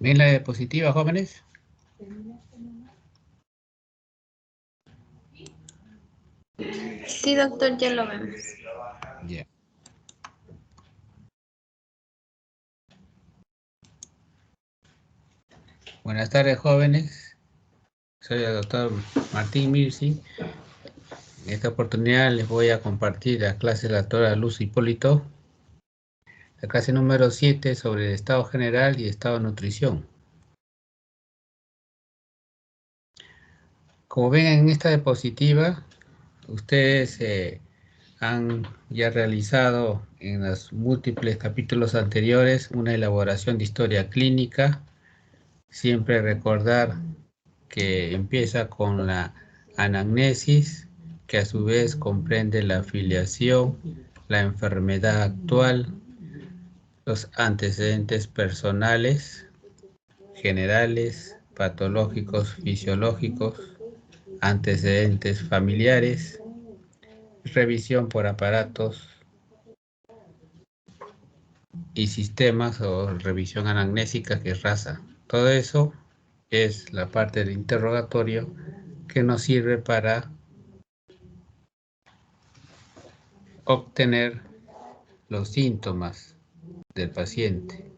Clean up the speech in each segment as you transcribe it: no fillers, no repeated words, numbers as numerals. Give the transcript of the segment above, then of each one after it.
¿Ven la diapositiva, jóvenes? Sí, doctor, ya lo vemos. Ya. Buenas tardes, jóvenes. Soy el doctor Martín Mirsi. En esta oportunidad les voy a compartir la clase de la doctora Luz Hipólito. La clase número 7 sobre el estado general y estado de nutrición. Como ven en esta diapositiva, ustedes han ya realizado en los múltiples capítulos anteriores una elaboración de historia clínica. Siempre recordar que empieza con la anamnesis, que a su vez comprende la afiliación, la enfermedad actual, los antecedentes personales, generales, patológicos, fisiológicos, antecedentes familiares, revisión por aparatos y sistemas o revisión anamnésica, que es RASA. Todo eso es la parte del interrogatorio que nos sirve para obtener los síntomas del paciente.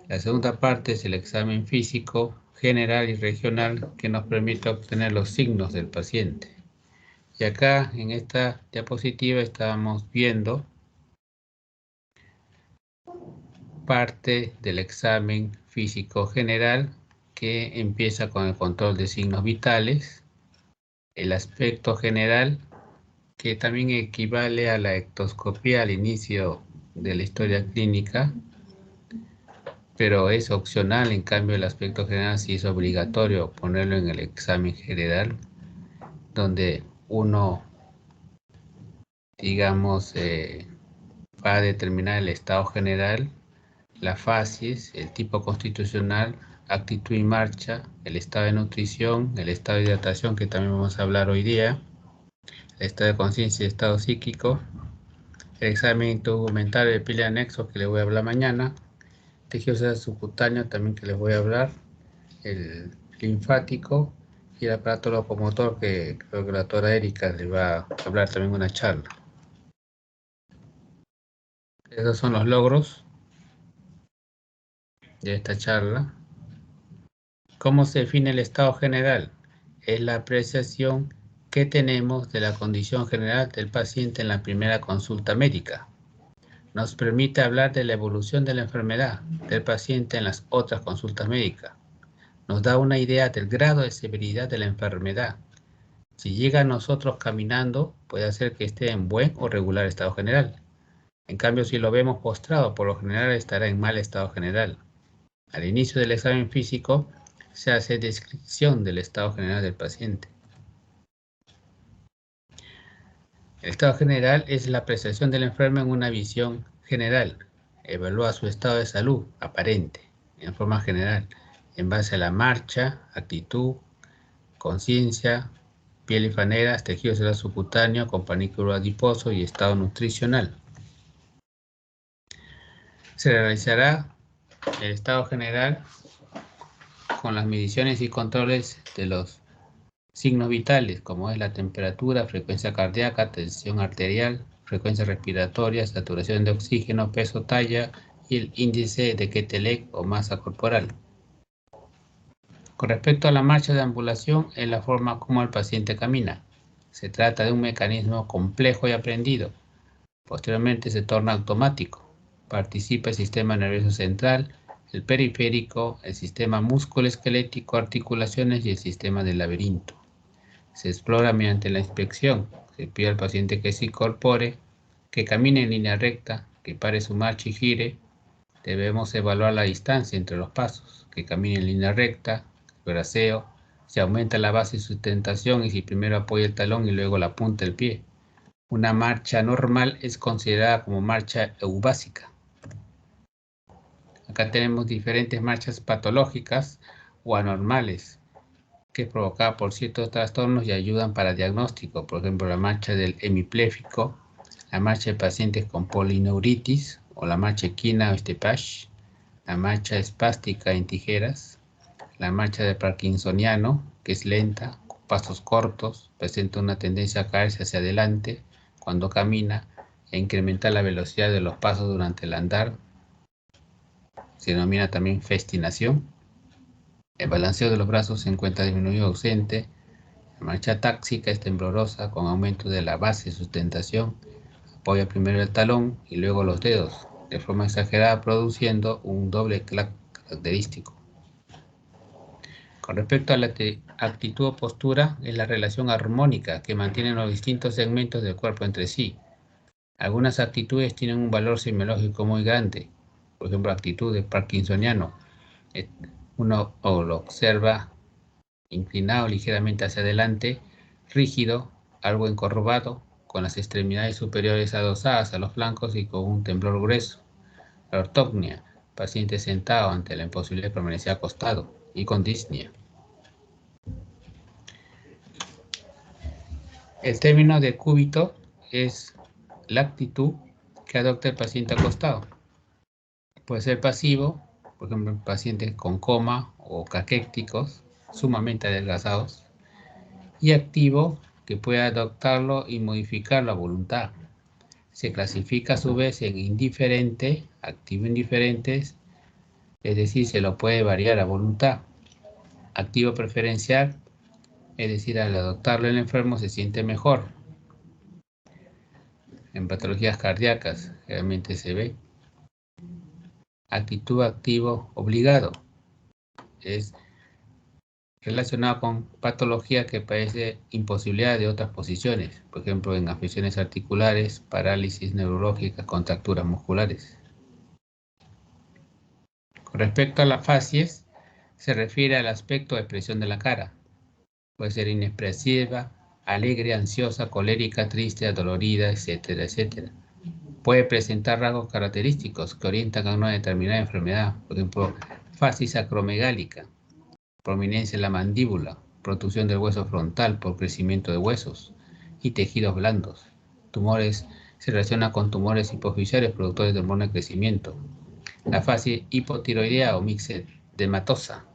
La segunda parte es el examen físico general y regional, que nos permite obtener los signos del paciente. Y acá en esta diapositiva estamos viendo parte del examen físico general, que empieza con el control de signos vitales, el aspecto general, que también equivale a la ectoscopía al inicio de la historia clínica, pero es opcional. En cambio, el aspecto general sí es obligatorio ponerlo en el examen general, donde uno, digamos, va a determinar el estado general, la fases, el tipo constitucional, actitud y marcha, el estado de nutrición, el estado de hidratación, que también vamos a hablar hoy día, el estado de conciencia y estado psíquico, el examen instrumentario de pila de anexo, que les voy a hablar mañana, tejido subcutáneo también, que les voy a hablar, el linfático y el aparato locomotor, que creo que la doctora Erika les va a hablar también una charla. Esos son los logros de esta charla. ¿Cómo se define el estado general? Es la apreciación que tenemos de la condición general del paciente en la primera consulta médica. Nos permite hablar de la evolución de la enfermedad del paciente en las otras consultas médicas. Nos da una idea del grado de severidad de la enfermedad. Si llega a nosotros caminando, puede hacer que esté en buen o regular estado general. En cambio, si lo vemos postrado, por lo general estará en mal estado general. Al inicio del examen físico, se hace descripción del estado general del paciente. El estado general es la apreciación del enfermo en una visión general. Evalúa su estado de salud aparente, en forma general, en base a la marcha, actitud, conciencia, piel y faneras, tejido celular subcutáneo con panículo adiposo y estado nutricional. Se realizará el estado general con las mediciones y controles de los signos vitales, como es la temperatura, frecuencia cardíaca, tensión arterial, frecuencia respiratoria, saturación de oxígeno, peso, talla y el índice de Quetelec o masa corporal. Con respecto a la marcha de ambulación, es la forma como el paciente camina. Se trata de un mecanismo complejo y aprendido. Posteriormente se torna automático. Participa el sistema nervioso central, el periférico, el sistema músculo-esquelético, articulaciones y el sistema del laberinto. Se explora mediante la inspección. Se pide al paciente que se incorpore, que camine en línea recta, que pare su marcha y gire. Debemos evaluar la distancia entre los pasos, que camine en línea recta, el braceo, se aumenta la base de sustentación y si primero apoya el talón y luego la punta del pie. Una marcha normal es considerada como marcha eubásica. Acá tenemos diferentes marchas patológicas o anormales, que es provocada por ciertos trastornos y ayudan para diagnóstico. Por ejemplo, la marcha del hemipléjico, la marcha de pacientes con polineuritis o la marcha equina o Stepash, la marcha espástica en tijeras, la marcha de parkinsoniano, que es lenta, con pasos cortos, presenta una tendencia a caerse hacia adelante cuando camina e incrementa la velocidad de los pasos durante el andar. Se denomina también festinación. El balanceo de los brazos se encuentra disminuido o ausente. La marcha táxica es temblorosa con aumento de la base de sustentación. Apoya primero el talón y luego los dedos, de forma exagerada, produciendo un doble clac característico. Con respecto a la actitud o postura, es la relación armónica que mantienen los distintos segmentos del cuerpo entre sí. Algunas actitudes tienen un valor semiológico muy grande. Por ejemplo, actitud de parkinsoniano. Uno lo observa inclinado ligeramente hacia adelante, rígido, algo encorvado, con las extremidades superiores adosadas a los flancos y con un temblor grueso. La ortognia, paciente sentado ante la imposibilidad de permanecer acostado, y con disnea. El término de cúbito es la actitud que adopta el paciente acostado. Puede ser pasivo, por ejemplo, pacientes con coma o caquécticos, sumamente adelgazados, y activo, que puede adoptarlo y modificar la voluntad. Se clasifica a su vez en indiferente, activo indiferentes, es decir, se lo puede variar a voluntad. Activo preferencial, es decir, al adoptarlo el enfermo se siente mejor. En patologías cardíacas realmente se ve. Actitud activo obligado, es relacionado con patología que padece imposibilidad de otras posiciones, por ejemplo en afecciones articulares, parálisis neurológicas, contracturas musculares. Con respecto a la facies, se refiere al aspecto o expresión de la cara. Puede ser inexpresiva, alegre, ansiosa, colérica, triste, adolorida, etcétera, etcétera. Puede presentar rasgos característicos que orientan a una determinada enfermedad, por ejemplo, facies acromegálica, prominencia en la mandíbula, protrusión del hueso frontal por crecimiento de huesos y tejidos blandos. Tumores se relacionan con tumores hipofisiarios productores de hormona de crecimiento. La fase hipotiroidea o mixedematosa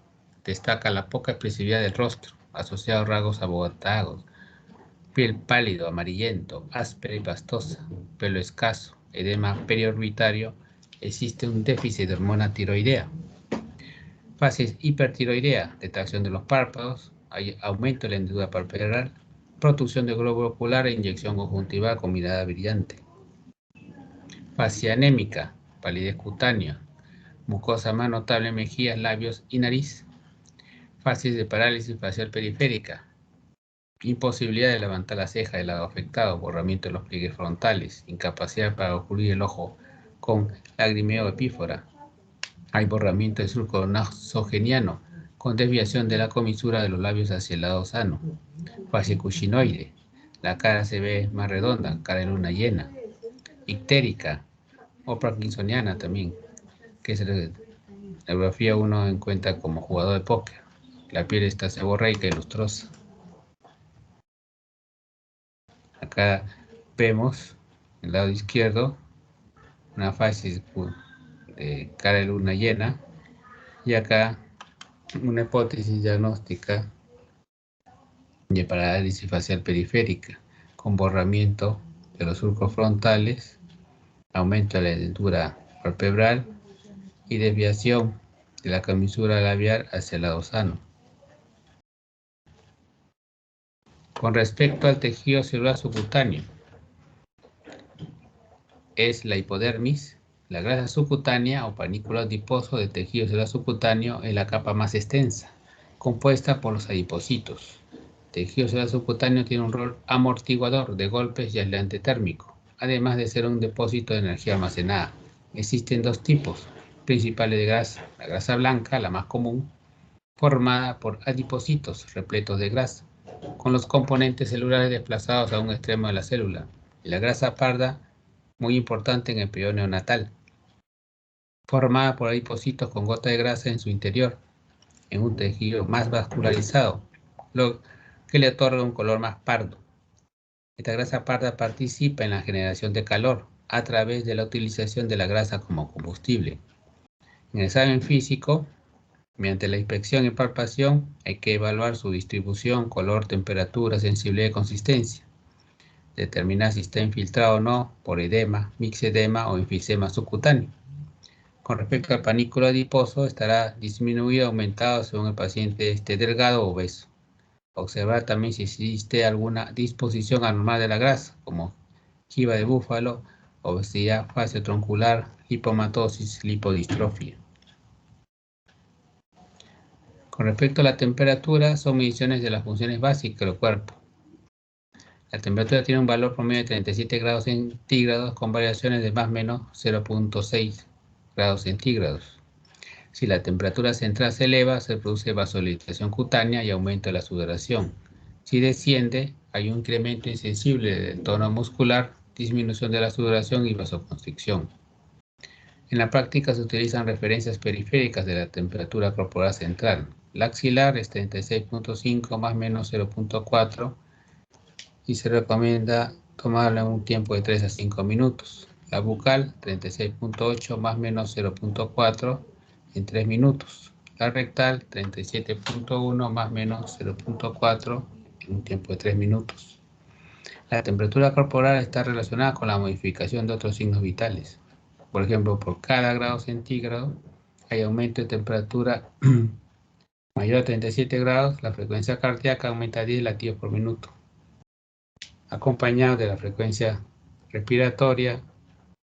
destaca la poca expresividad del rostro, asociado a rasgos abotados, piel pálido, amarillento, áspera y pastosa, pelo escaso, edema periorbitario. Existe un déficit de hormona tiroidea. Fases hipertiroidea, retracción de los párpados, hay aumento de la hendidura palpebral, protrusión del globo ocular e inyección conjuntival con mirada brillante. Fase anémica, palidez cutánea, mucosa más notable en mejillas, labios y nariz. Fases de parálisis facial periférica, imposibilidad de levantar la ceja del lado afectado, borramiento de los pliegues frontales, incapacidad para ocluir el ojo con lagrimeo epífora. Hay borramiento del surco nasogeniano con desviación de la comisura de los labios hacia el lado sano. Fase cushinoide, la cara se ve más redonda, cara de luna llena. Ictérica o parkinsoniana también, que es la grafía uno encuentra como jugador de póker. La piel está seborreica y lustrosa. Acá vemos en el lado izquierdo una fase de cara de luna llena y acá una hipótesis diagnóstica de parálisis facial periférica con borramiento de los surcos frontales, aumento de la hendidura palpebral y desviación de la comisura labial hacia el lado sano. Con respecto al tejido celular subcutáneo, es la hipodermis, la grasa subcutánea o panículo adiposo del tejido celular subcutáneo en la capa más extensa, compuesta por los adipocitos. El tejido celular subcutáneo tiene un rol amortiguador de golpes y aislante térmico, además de ser un depósito de energía almacenada. Existen dos tipos principales de grasa: la grasa blanca, la más común, formada por adipocitos repletos de grasa, con los componentes celulares desplazados a un extremo de la célula, y la grasa parda, muy importante en el periodo neonatal, formada por adipocitos con gota de grasa en su interior, en un tejido más vascularizado, lo que le otorga un color más pardo. Esta grasa parda participa en la generación de calor a través de la utilización de la grasa como combustible. En el examen físico, mediante la inspección y palpación, hay que evaluar su distribución, color, temperatura, sensibilidad y consistencia. Determinar si está infiltrado o no por edema, mixedema o enfisema subcutáneo. Con respecto al panículo adiposo, estará disminuido o aumentado según el paciente esté delgado o obeso. Observar también si existe alguna disposición anormal de la grasa, como jiba de búfalo, obesidad faciotroncular, lipomatosis, lipodistrofia. Con respecto a la temperatura, son mediciones de las funciones básicas del cuerpo. La temperatura tiene un valor promedio de 37 grados centígrados con variaciones de más o menos 0.6 grados centígrados. Si la temperatura central se eleva, se produce vasodilatación cutánea y aumento de la sudoración. Si desciende, hay un incremento insensible del tono muscular, disminución de la sudoración y vasoconstricción. En la práctica se utilizan referencias periféricas de la temperatura corporal central. La axilar es 36.5 más o menos 0.4 y se recomienda tomarla en un tiempo de 3 a 5 minutos. La bucal 36.8 más o menos 0.4 en 3 minutos. La rectal 37.1 más o menos 0.4 en un tiempo de 3 minutos. La temperatura corporal está relacionada con la modificación de otros signos vitales. Por ejemplo, por cada grado centígrado hay aumento de temperatura mayor a 37 grados, la frecuencia cardíaca aumenta a 10 latidos por minuto, acompañado de la frecuencia respiratoria,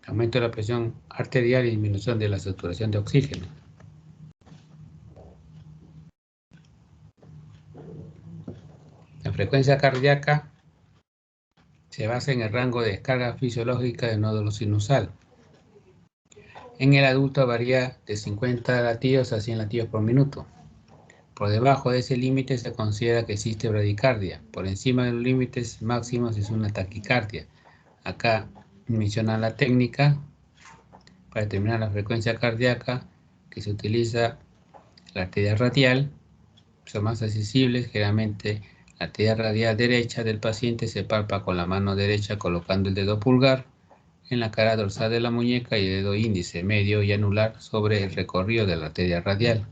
aumento de la presión arterial y disminución de la saturación de oxígeno. La frecuencia cardíaca se basa en el rango de descarga fisiológica del nódulo sinusal. En el adulto varía de 50 latidos a 100 latidos por minuto. Por debajo de ese límite se considera que existe bradicardia. Por encima de los límites máximos es una taquicardia. Acá menciona la técnica para determinar la frecuencia cardíaca, que se utiliza la arteria radial. Son más accesibles, generalmente la arteria radial derecha del paciente se palpa con la mano derecha colocando el dedo pulgar en la cara dorsal de la muñeca y el dedo índice, medio y anular sobre el recorrido de la arteria radial,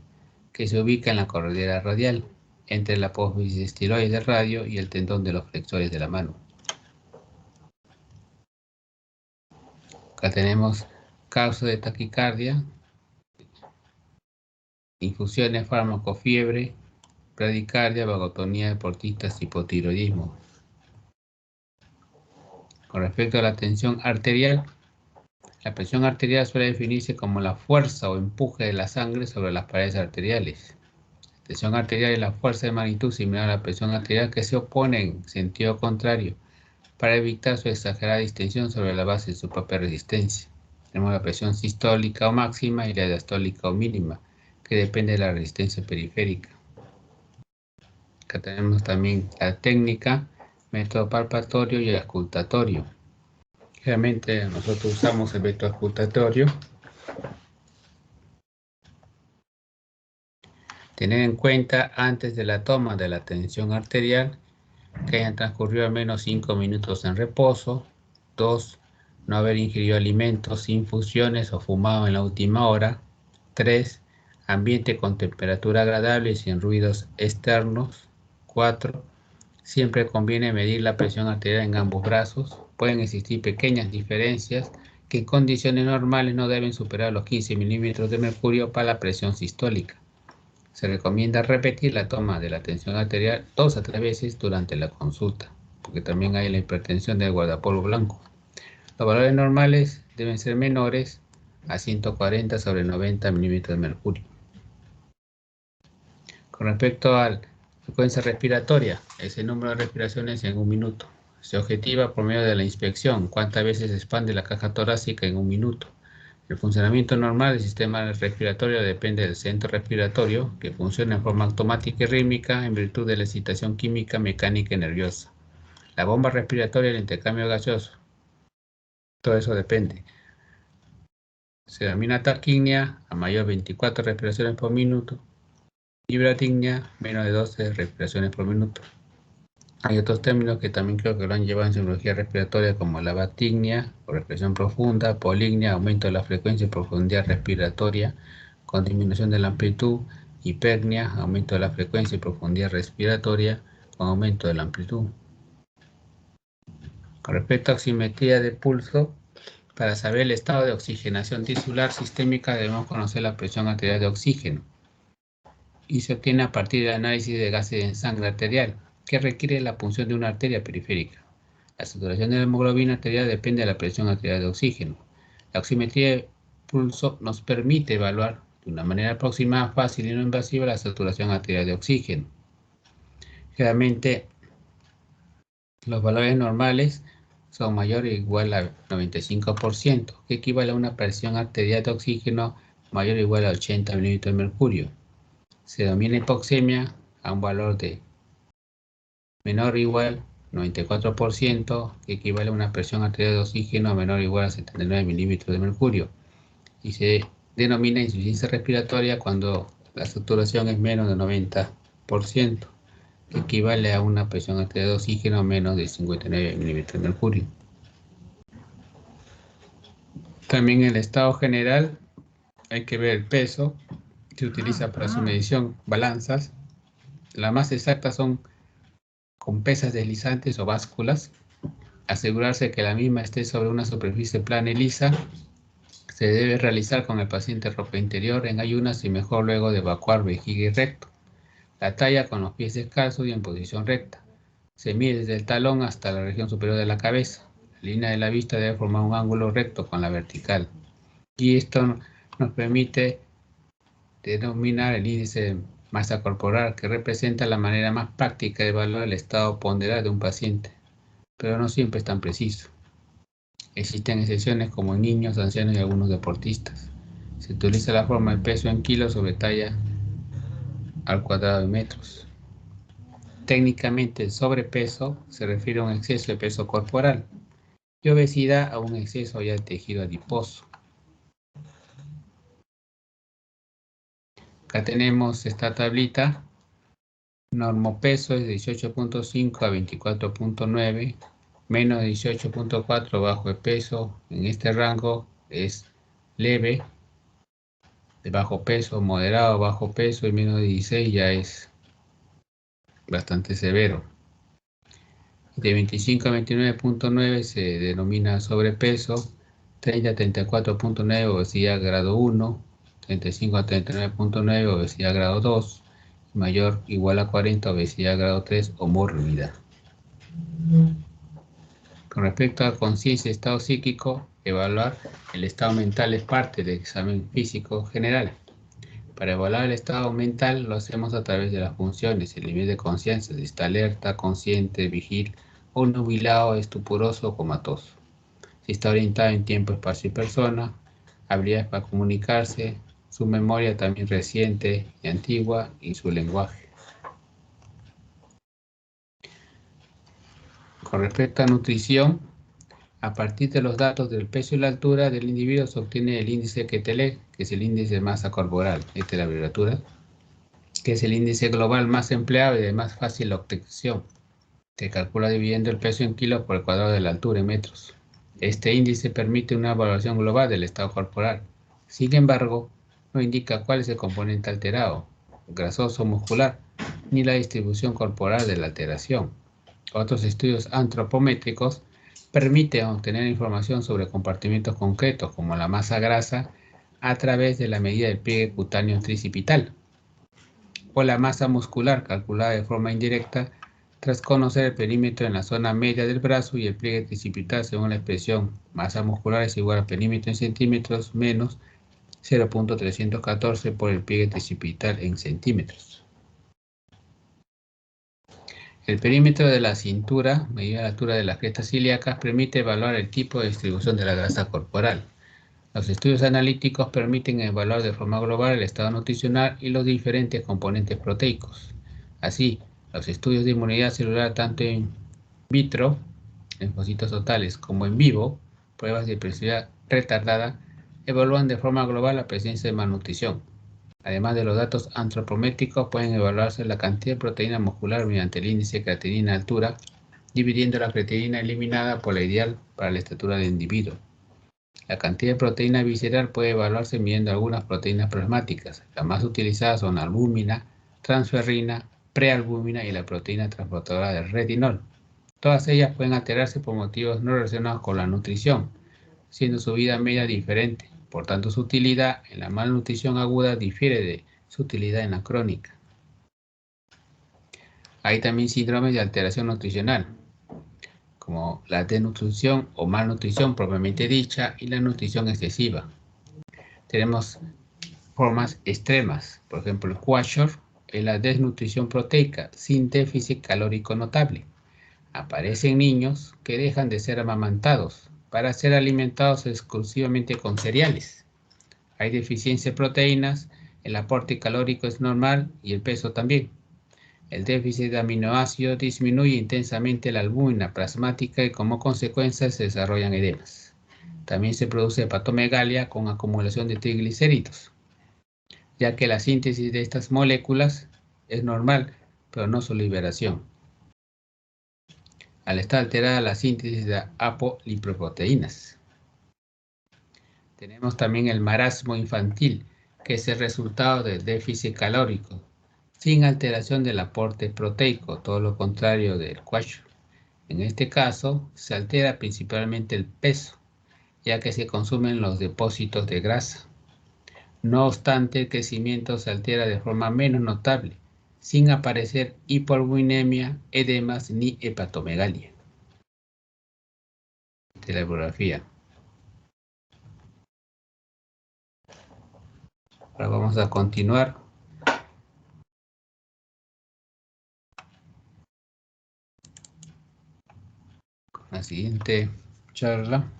que se ubica en la corredera radial, entre la apófisis estiloide radio y el tendón de los flexores de la mano. Acá tenemos causa de taquicardia, infusiones, fármaco, fiebre, bradicardia, vagotonía, deportistas, hipotiroidismo. Con respecto a la tensión arterial, la presión arterial suele definirse como la fuerza o empuje de la sangre sobre las paredes arteriales. La tensión arterial es la fuerza de magnitud similar a la presión arterial que se opone en sentido contrario para evitar su exagerada distensión sobre la base de su propia resistencia. Tenemos la presión sistólica o máxima y la diastólica o mínima, que depende de la resistencia periférica. Acá tenemos también la técnica, método palpatorio y auscultatorio. Generalmente nosotros usamos el método auscultatorio. Tener en cuenta antes de la toma de la tensión arterial que hayan transcurrido al menos 5 minutos en reposo. 2. No haber ingerido alimentos, infusiones o fumado en la última hora. 3. Ambiente con temperatura agradable y sin ruidos externos. 4. Siempre conviene medir la presión arterial en ambos brazos. Pueden existir pequeñas diferencias que en condiciones normales no deben superar los 15 milímetros de mercurio para la presión sistólica. Se recomienda repetir la toma de la tensión arterial 2 a 3 veces durante la consulta, porque también hay la hipertensión del guardapolvo blanco. Los valores normales deben ser menores a 140 sobre 90 milímetros de mercurio. Con respecto a la frecuencia respiratoria, es el número de respiraciones en un minuto. Se objetiva por medio de la inspección cuántas veces se expande la caja torácica en un minuto. El funcionamiento normal del sistema respiratorio depende del centro respiratorio, que funciona en forma automática y rítmica en virtud de la excitación química, mecánica y nerviosa. La bomba respiratoria y el intercambio gaseoso. Todo eso depende. Se denomina taquipnea a mayor de 24 respiraciones por minuto y bradipnea menos de 12 respiraciones por minuto. Hay otros términos que también creo que lo han llevado en psicología respiratoria como la batipnea o respiración profunda, polipnea, aumento de la frecuencia y profundidad respiratoria, con disminución de la amplitud, hipernia, aumento de la frecuencia y profundidad respiratoria, con aumento de la amplitud. Con respecto a oximetría de pulso, para saber el estado de oxigenación tisular sistémica debemos conocer la presión arterial de oxígeno y se obtiene a partir del análisis de gases en sangre arterial, que requiere la punción de una arteria periférica. La saturación de la hemoglobina arterial depende de la presión arterial de oxígeno. La oximetría de pulso nos permite evaluar de una manera aproximada, fácil y no invasiva la saturación arterial de oxígeno. Generalmente, los valores normales son mayores o igual a 95%, que equivale a una presión arterial de oxígeno mayor o igual a 80 mililitros de mercurio. Se denomina hipoxemia a un valor de menor o igual a 94%, que equivale a una presión arterial de oxígeno menor o igual a 79 milímetros de mercurio. Y se denomina insuficiencia respiratoria cuando la saturación es menos del 90%. Equivale a una presión arterial de oxígeno menos de 59 milímetros de mercurio. También en el estado general hay que ver el peso. Se utiliza para su medición balanzas. Las más exactas son con pesas deslizantes o básculas. Asegurarse que la misma esté sobre una superficie plana y lisa. Se debe realizar con el paciente ropa interior en ayunas y mejor luego de evacuar vejiga y recto. La talla con los pies descalzos y en posición recta. Se mide desde el talón hasta la región superior de la cabeza. La línea de la vista debe formar un ángulo recto con la vertical. Y esto nos permite denominar el índice de masa corporal, que representa la manera más práctica de evaluar el estado ponderal de un paciente, pero no siempre es tan preciso. Existen excepciones como en niños, ancianos y algunos deportistas. Se utiliza la forma del peso en kilos sobre talla al cuadrado de metros. Técnicamente, el sobrepeso se refiere a un exceso de peso corporal y obesidad a un exceso ya de tejido adiposo. Acá tenemos esta tablita. Normopeso es de 18.5 a 24.9, menos de 18.4 bajo de peso. En este rango es leve, de bajo peso, moderado, bajo peso, y menos de 16 ya es bastante severo. De 25 a 29.9 se denomina sobrepeso, 30 a 34.9 obesidad grado 1, 35 a 39.9 obesidad grado 2, mayor o igual a 40 obesidad grado 3 o morbilidad. Con respecto a conciencia y estado psíquico, evaluar el estado mental es parte del examen físico general. Para evaluar el estado mental lo hacemos a través de las funciones, el nivel de conciencia, si está alerta, consciente, vigil, o nubilado, estuporoso o comatoso. Si está orientado en tiempo, espacio y persona, habilidades para comunicarse, su memoria también reciente y antigua y su lenguaje. Con respecto a nutrición, a partir de los datos del peso y la altura del individuo se obtiene el índice Quetelet, que es el índice de masa corporal, esta es la abreviatura, que es el índice global más empleado y de más fácil obtención. Se calcula dividiendo el peso en kilos por el cuadrado de la altura en metros. Este índice permite una evaluación global del estado corporal. Sin embargo, no indica cuál es el componente alterado, grasoso o muscular, ni la distribución corporal de la alteración. Otros estudios antropométricos permiten obtener información sobre compartimentos concretos, como la masa grasa, a través de la medida del pliegue cutáneo tricipital, o la masa muscular, calculada de forma indirecta, tras conocer el perímetro en la zona media del brazo y el pliegue tricipital según la expresión masa muscular es igual a perímetro en centímetros menos 0.314 por el pliegue tricipital en centímetros. El perímetro de la cintura, medida la altura de las crestas ilíacas, permite evaluar el tipo de distribución de la grasa corporal. Los estudios analíticos permiten evaluar de forma global el estado nutricional y los diferentes componentes proteicos. Así, los estudios de inmunidad celular tanto in vitro, linfocitos totales, como en vivo, pruebas de hipersensibilidad retardada, evalúan de forma global la presencia de malnutrición. Además de los datos antropométricos, pueden evaluarse la cantidad de proteína muscular mediante el índice creatinina-altura, dividiendo la creatinina eliminada por la ideal para la estatura del individuo. La cantidad de proteína visceral puede evaluarse midiendo algunas proteínas plasmáticas. Las más utilizadas son albúmina, transferrina, prealbúmina y la proteína transportadora del retinol. Todas ellas pueden alterarse por motivos no relacionados con la nutrición, siendo su vida media diferente. Por tanto, su utilidad en la malnutrición aguda difiere de su utilidad en la crónica. Hay también síndromes de alteración nutricional, como la desnutrición o malnutrición propiamente dicha y la nutrición excesiva. Tenemos formas extremas, por ejemplo el kwashiorkor es la desnutrición proteica sin déficit calórico notable. Aparece en niños que dejan de ser amamantados para ser alimentados exclusivamente con cereales. Hay deficiencia de proteínas, el aporte calórico es normal y el peso también. El déficit de aminoácidos disminuye intensamente la albúmina plasmática y como consecuencia se desarrollan edemas. También se produce hepatomegalia con acumulación de triglicéridos, ya que la síntesis de estas moléculas es normal, pero no su liberación. Al estar alterada la síntesis de apolipoproteínas. Tenemos también el marasmo infantil, que es el resultado del déficit calórico, sin alteración del aporte proteico, todo lo contrario del kwashiorkor. En este caso, se altera principalmente el peso, ya que se consumen los depósitos de grasa. No obstante, el crecimiento se altera de forma menos notable, sin aparecer hipoalbuminemia, edemas ni hepatomegalia. De la bibliografía. Ahora vamos a continuar con la siguiente charla.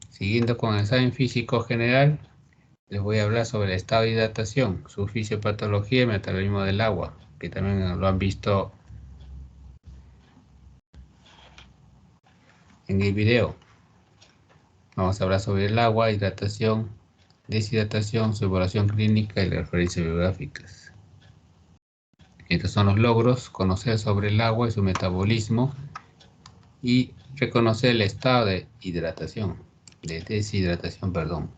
Siguiendo con el examen físico general, les voy a hablar sobre el estado de hidratación, su fisiopatología y metabolismo del agua, que también lo han visto en el video. Vamos a hablar sobre el agua, hidratación, deshidratación, su evaluación clínica y las referencias bibliográficas. Estos son los logros: conocer sobre el agua y su metabolismo y reconocer el estado de hidratación, de deshidratación, perdón.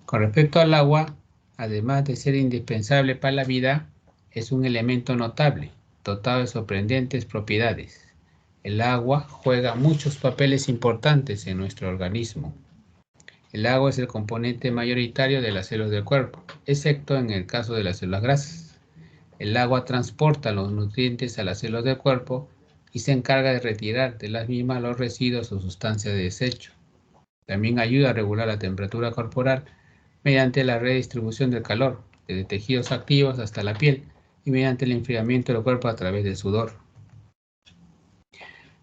Con respecto al agua, además de ser indispensable para la vida, es un elemento notable, dotado de sorprendentes propiedades. El agua juega muchos papeles importantes en nuestro organismo. El agua es el componente mayoritario de las células del cuerpo, excepto en el caso de las células grasas. El agua transporta los nutrientes a las células del cuerpo y se encarga de retirar de las mismas los residuos o sustancias de desecho. También ayuda a regular la temperatura corporal mediante la redistribución del calor, desde tejidos activos hasta la piel, y mediante el enfriamiento del cuerpo a través del sudor.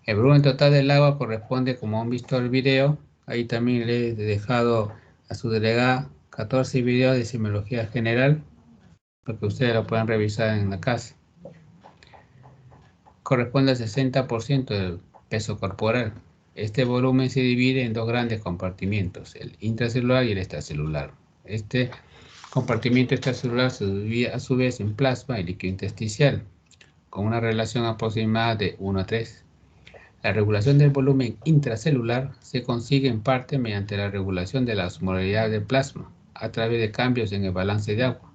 El volumen total del agua corresponde, como han visto el video, ahí también le he dejado a su delegada 14 videos de semiología general, para que ustedes lo puedan revisar en la casa. Corresponde al 60% del peso corporal. Este volumen se divide en dos grandes compartimientos, el intracelular y el extracelular. Este compartimiento extracelular se divide a su vez en plasma y líquido intersticial, con una relación aproximada de 1 a 3. La regulación del volumen intracelular se consigue en parte mediante la regulación de la osmolaridad del plasma, a través de cambios en el balance de agua.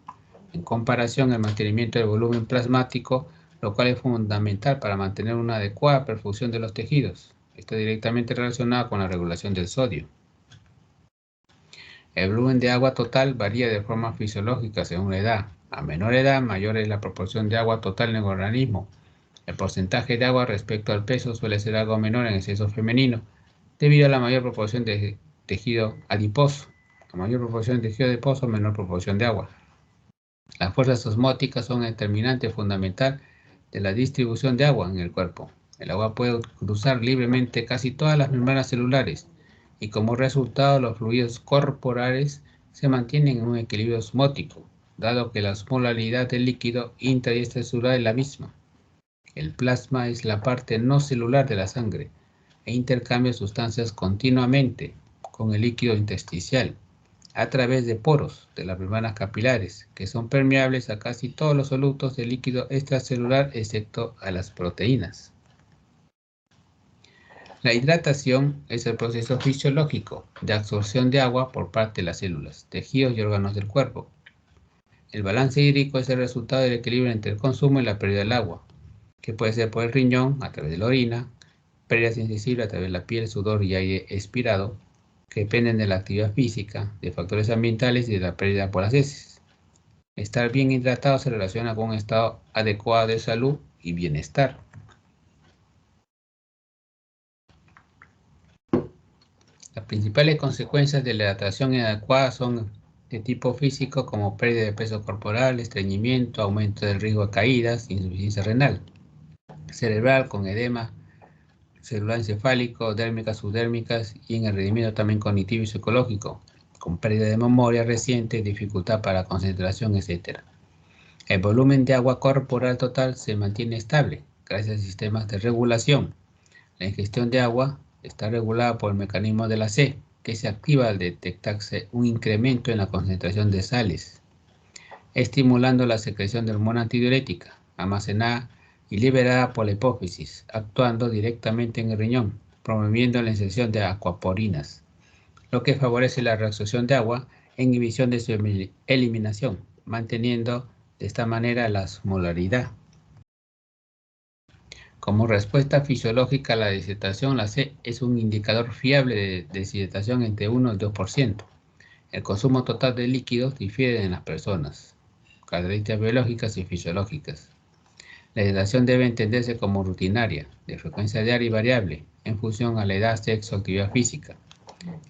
En comparación, el mantenimiento del volumen plasmático, lo cual es fundamental para mantener una adecuada perfusión de los tejidos. Está directamente relacionado con la regulación del sodio. El volumen de agua total varía de forma fisiológica según la edad. A menor edad, mayor es la proporción de agua total en el organismo. El porcentaje de agua respecto al peso suele ser algo menor en el sexo femenino, debido a la mayor proporción de tejido adiposo. A mayor proporción de tejido adiposo, menor proporción de agua. Las fuerzas osmóticas son el determinante fundamental de la distribución de agua en el cuerpo. El agua puede cruzar libremente casi todas las membranas celulares, y como resultado los fluidos corporales se mantienen en un equilibrio osmótico, dado que la osmolaridad del líquido intra y extracelular es la misma. El plasma es la parte no celular de la sangre e intercambia sustancias continuamente con el líquido intersticial. a través de poros de las membranas capilares, que son permeables a casi todos los solutos de líquido extracelular, excepto a las proteínas. La hidratación es el proceso fisiológico de absorción de agua por parte de las células, tejidos y órganos del cuerpo. El balance hídrico es el resultado del equilibrio entre el consumo y la pérdida del agua, que puede ser por el riñón, a través de la orina, pérdidas insensibles a través de la piel, sudor y aire expirado, que dependen de la actividad física, de factores ambientales y de la pérdida por las heces. Estar bien hidratado se relaciona con un estado adecuado de salud y bienestar. Las principales consecuencias de la hidratación inadecuada son de tipo físico, como pérdida de peso corporal, estreñimiento, aumento del riesgo de caídas, insuficiencia renal. Cerebral, con edema celular encefálico, dérmicas, subdérmicas, y en el rendimiento también cognitivo y psicológico, con pérdida de memoria reciente, dificultad para la concentración, etc. El volumen de agua corporal total se mantiene estable gracias a sistemas de regulación. La ingestión de agua está regulada por el mecanismo de la C, que se activa al detectarse un incremento en la concentración de sales, estimulando la secreción de hormona antidiurética, almacenada y liberada por la hipófisis, actuando directamente en el riñón, promoviendo la inserción de acuaporinas, lo que favorece la reabsorción de agua e inhibición de su eliminación, manteniendo de esta manera la osmolaridad. Como respuesta fisiológica a la deshidratación, la C es un indicador fiable de deshidratación entre 1 y 2%. El consumo total de líquidos difiere en las personas, características biológicas y fisiológicas. La hidratación debe entenderse como rutinaria, de frecuencia diaria y variable, en función a la edad, sexo, actividad física.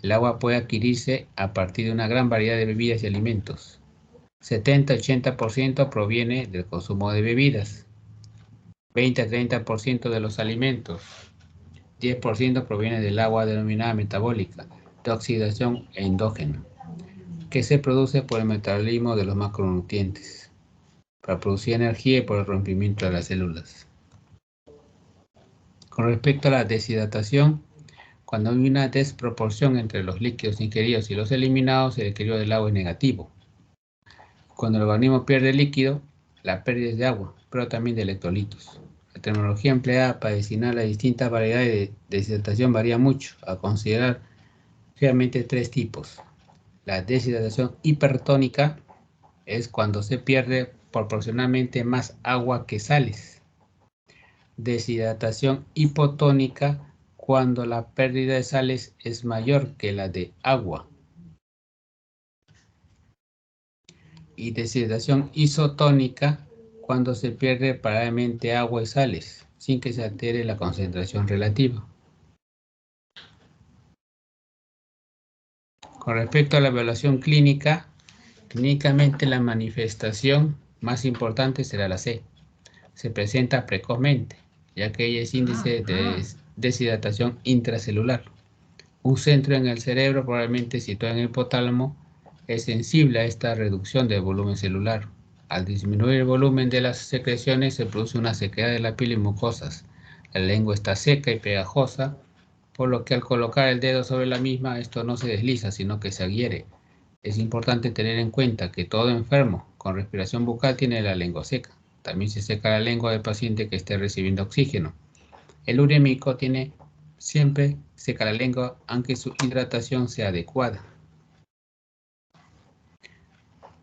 El agua puede adquirirse a partir de una gran variedad de bebidas y alimentos. 70-80% proviene del consumo de bebidas, 20-30% de los alimentos, 10% proviene del agua denominada metabólica, de oxidación endógena, que se produce por el metabolismo de los macronutrientes, para producir energía y por el rompimiento de las células. Con respecto a la deshidratación, cuando hay una desproporción entre los líquidos ingeridos y los eliminados, el equilibrio del agua es negativo. Cuando el organismo pierde líquido, la pérdida es de agua, pero también de electrolitos. La terminología empleada para designar las distintas variedades de deshidratación varía mucho, a considerar realmente 3 tipos. La deshidratación hipertónica es cuando se pierde proporcionalmente más agua que sales. Deshidratación hipotónica, cuando la pérdida de sales es mayor que la de agua. Y deshidratación isotónica, cuando se pierde paralelamente agua y sales, sin que se altere la concentración relativa. Con respecto a la evaluación clínica, clínicamente la manifestación más importante será la C. Se presenta precozmente, ya que ella es índice de deshidratación intracelular. Un centro en el cerebro, probablemente situado en el hipotálamo, es sensible a esta reducción del volumen celular. Al disminuir el volumen de las secreciones, se produce una sequedad de la piel y mucosas. La lengua está seca y pegajosa, por lo que al colocar el dedo sobre la misma, esto no se desliza, sino que se adhiere. Es importante tener en cuenta que todo enfermo con respiración bucal tiene la lengua seca. También se seca la lengua del paciente que esté recibiendo oxígeno. El urémico tiene siempre seca la lengua, aunque su hidratación sea adecuada.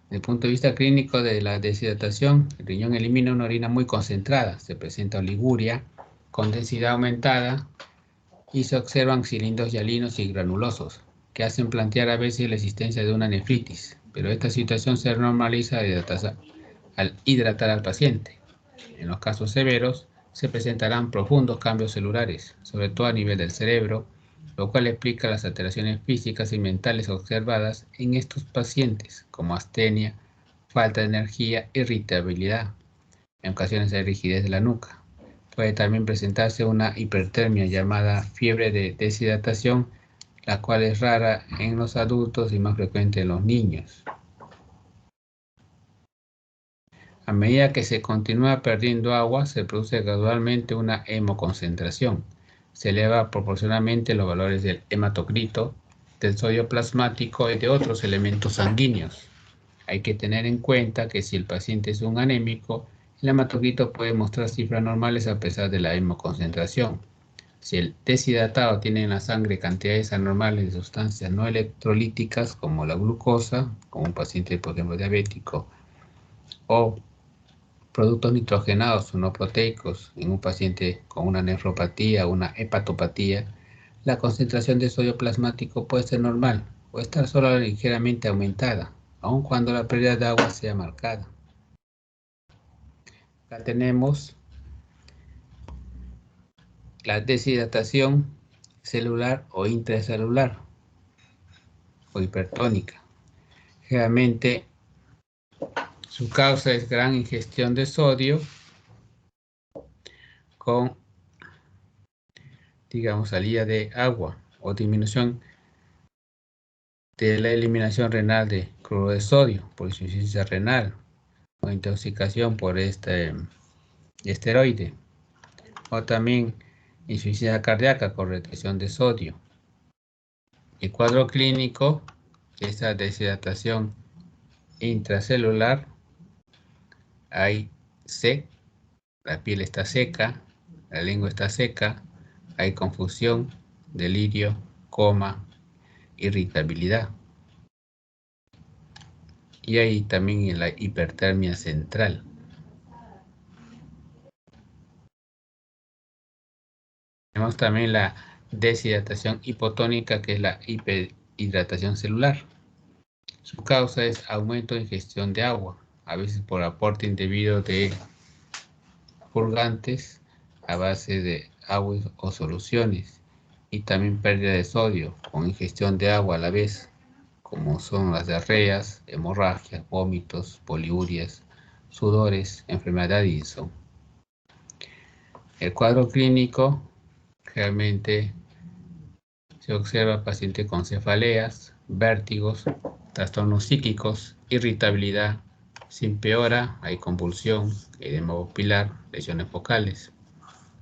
Desde el punto de vista clínico de la deshidratación, el riñón elimina una orina muy concentrada. Se presenta oliguria con densidad aumentada y se observan cilindros hialinos y granulosos, que hacen plantear a veces la existencia de una nefritis, pero esta situación se normaliza al hidratar al paciente. En los casos severos, se presentarán profundos cambios celulares, sobre todo a nivel del cerebro, lo cual explica las alteraciones físicas y mentales observadas en estos pacientes, como astenia, falta de energía, irritabilidad. En ocasiones hay rigidez de la nuca. Puede también presentarse una hipertermia llamada fiebre de deshidratación, la cual es rara en los adultos y más frecuente en los niños. A medida que se continúa perdiendo agua, se produce gradualmente una hemoconcentración. Se eleva proporcionalmente los valores del hematocrito del sodio plasmático y de otros elementos sanguíneos. Hay que tener en cuenta que si el paciente es un anémico, el hematocrito puede mostrar cifras normales a pesar de la hemoconcentración. Si el deshidratado tiene en la sangre cantidades anormales de sustancias no electrolíticas como la glucosa, como un paciente, por ejemplo, diabético, o productos nitrogenados o no proteicos en un paciente con una nefropatía o una hepatopatía, la concentración de sodio plasmático puede ser normal o estar solo ligeramente aumentada, aun cuando la pérdida de agua sea marcada. Acá tenemos la deshidratación celular o intracelular o hipertónica. Generalmente su causa es gran ingestión de sodio con, digamos, salida de agua o disminución de la eliminación renal de cloruro de sodio por insuficiencia renal o intoxicación por este esteroide, o también insuficiencia cardíaca con retención de sodio. El cuadro clínico de esta deshidratación intracelular, hay sed, la piel está seca, la lengua está seca, hay confusión, delirio, coma, irritabilidad. Y hay también la hipertermia central. Tenemos también la deshidratación hipotónica, que es la hiperhidratación celular. Su causa es aumento de ingestión de agua, a veces por aporte indebido de purgantes a base de agua o soluciones, y también pérdida de sodio con ingestión de agua a la vez, como son las diarreas, hemorragias, vómitos, poliurias, sudores, enfermedad de Addison. El cuadro clínico realmente se observa paciente con cefaleas, vértigos, trastornos psíquicos, irritabilidad. Si empeora, hay convulsión, edema pupilar, lesiones focales.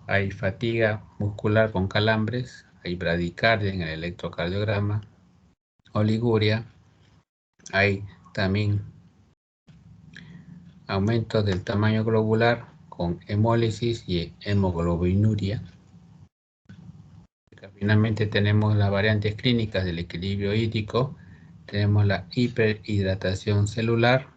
Hay fatiga muscular con calambres, hay bradicardia en el electrocardiograma, oliguria. Hay también aumento del tamaño globular con hemólisis y hemoglobinuria. Finalmente tenemos las variantes clínicas del equilibrio hídrico. Tenemos la hiperhidratación celular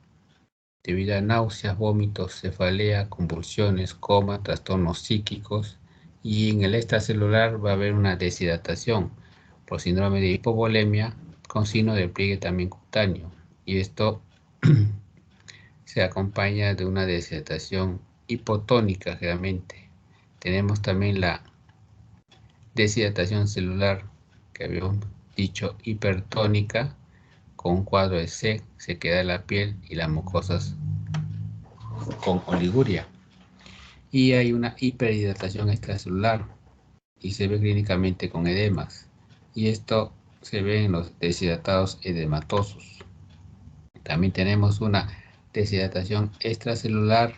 debido a náuseas, vómitos, cefalea, convulsiones, coma, trastornos psíquicos. Y en el extracelular va a haber una deshidratación por síndrome de hipovolemia con signo de pliegue también cutáneo. Y esto se acompaña de una deshidratación hipotónica generalmente. Tenemos también la deshidratación celular, que habíamos dicho hipertónica, con un cuadro de sequedad de la piel y las mucosas con oliguria. Y hay una hiperhidratación extracelular y se ve clínicamente con edemas. Y esto se ve en los deshidratados edematosos. También tenemos una deshidratación extracelular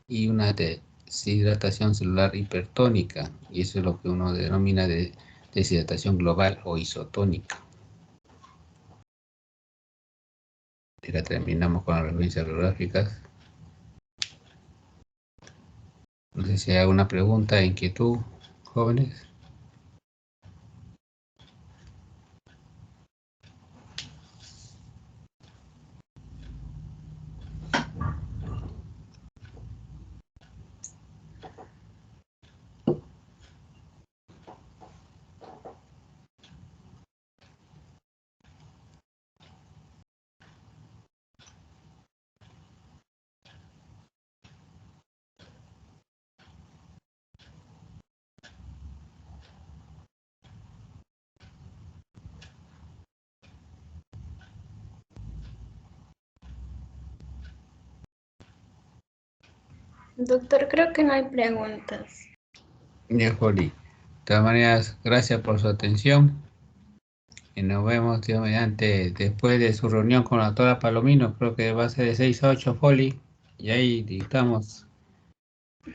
y una deshidratación celular hipertónica, y eso es lo que uno denomina de deshidratación global o isotónica. Ya terminamos con las referencias bibliográficas. No sé si hay alguna pregunta, inquietud, jóvenes. Doctor, creo que no hay preguntas. Bien, Juli. De todas maneras, gracias por su atención. Y nos vemos, Dios mediante, después de su reunión con la doctora Palomino. Creo que va a ser de 6 a 8, Foli. Y ahí dictamos.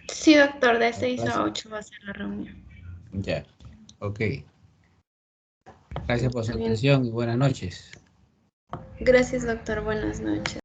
Sí, doctor, de 6 a 8 va a ser la reunión. Ya, ok. Gracias por su Está bien. atención y buenas noches. Gracias, doctor. Buenas noches.